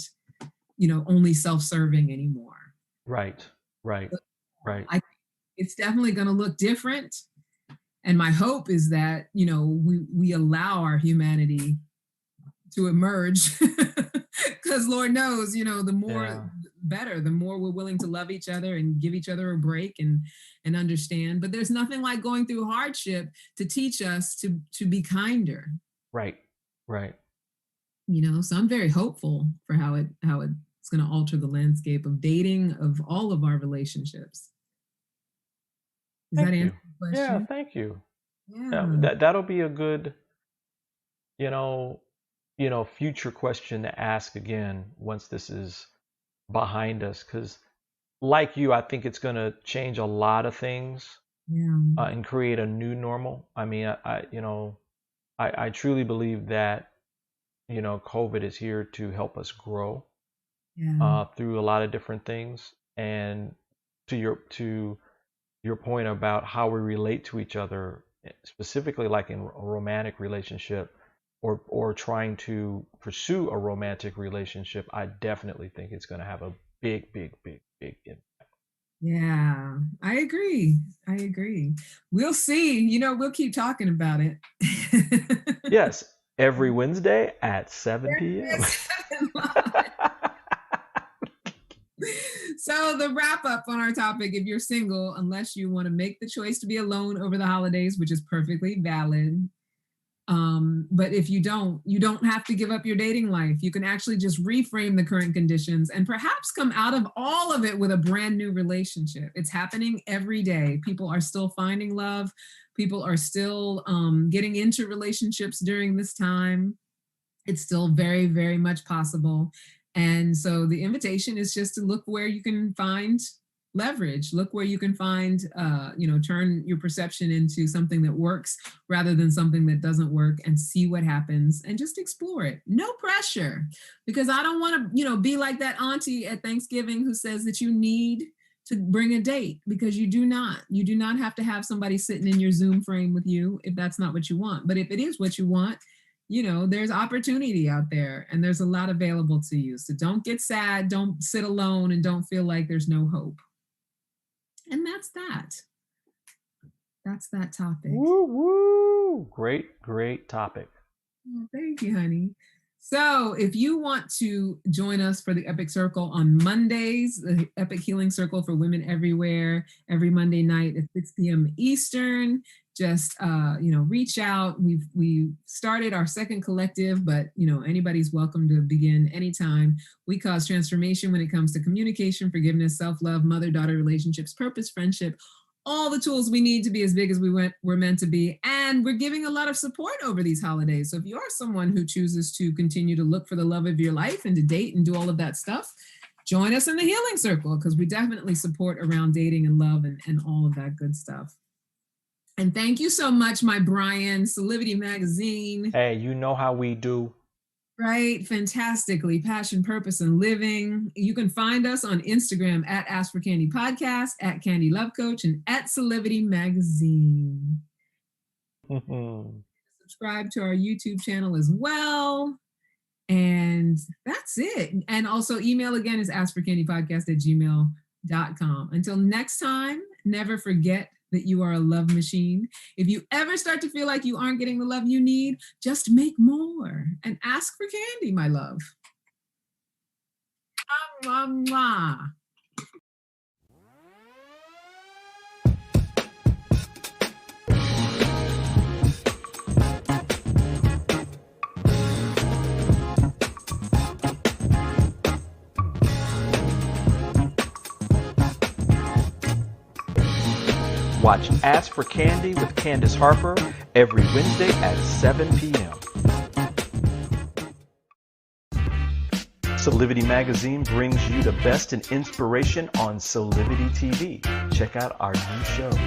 [SPEAKER 1] only self-serving anymore.
[SPEAKER 2] Right.
[SPEAKER 1] It's definitely going to look different, and my hope is that we allow our humanity to emerge, because Lord knows the more better, the more we're willing to love each other and give each other a break and understand. But there's nothing like going through hardship to teach us to be kinder.
[SPEAKER 2] Right.
[SPEAKER 1] So I'm very hopeful for how it's going to alter the landscape of dating, of all of our relationships. Does that answer the question?
[SPEAKER 2] Yeah, thank you. Yeah, that'll be a good future question to ask again once this is behind us, because like you, I think it's going to change a lot of things and create a new normal. I mean, I truly believe that COVID is here to help us grow through a lot of different things. And to your point about how we relate to each other, specifically like in a romantic relationship or trying to pursue a romantic relationship, I definitely think it's going to have a big impact.
[SPEAKER 1] Yeah, I agree. We'll see. We'll keep talking about it.
[SPEAKER 2] Yes, every Wednesday at 7 p.m.
[SPEAKER 1] So the wrap up on our topic: if you're single, unless you want to make the choice to be alone over the holidays, which is perfectly valid. But if you don't have to give up your dating life. You can actually just reframe the current conditions and perhaps come out of all of it with a brand new relationship. It's happening every day. People are still finding love. People are still getting into relationships during this time. It's still very, very much possible. And so the invitation is just to look where you can find leverage. Look where you can find, turn your perception into something that works rather than something that doesn't work, and see what happens and just explore it. No pressure, because I don't want to, be like that auntie at Thanksgiving who says that you need to bring a date, because you do not. You do not have to have somebody sitting in your Zoom frame with you if that's not what you want. But if it is what you want, there's opportunity out there and there's a lot available to you. So don't get sad, don't sit alone, and don't feel like there's no hope. And that's that topic.
[SPEAKER 2] Woo! Great topic.
[SPEAKER 1] Oh, thank you, honey. So if you want to join us for the Epic Circle on Mondays, the Epic Healing Circle for Women Everywhere, every Monday night at 6 p.m. Eastern, just reach out. We've started our second collective, but anybody's welcome to begin anytime. We cause transformation when it comes to communication, forgiveness, self-love, mother-daughter relationships, purpose, friendship, all the tools we need to be as big as we're meant to be. And we're giving a lot of support over these holidays. So if you are someone who chooses to continue to look for the love of your life and to date and do all of that stuff, join us in the healing circle, because we definitely support around dating and love and all of that good stuff. And thank you so much, my Brian, Solidity Magazine.
[SPEAKER 2] Hey, you know how we do.
[SPEAKER 1] Right, fantastically. Passion, purpose, and living. You can find us on Instagram at Ask for Candy Podcast, at Candy Love Coach, and at Solidity Magazine. Subscribe to our YouTube channel as well. And that's it. And also email again is askforcandypodcast@gmail.com. Until next time, never forget that you are a love machine. If you ever start to feel like you aren't getting the love you need, just make more and ask for candy, my love. Mwah, mwah, mwah.
[SPEAKER 2] Watch Ask for Candy with Candice Harper every Wednesday at 7 p.m. Solidity Magazine brings you the best in inspiration on Solidity TV. Check out our new shows.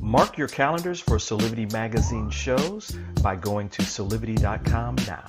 [SPEAKER 2] Mark your calendars for Solidity Magazine shows by going to solidity.com now.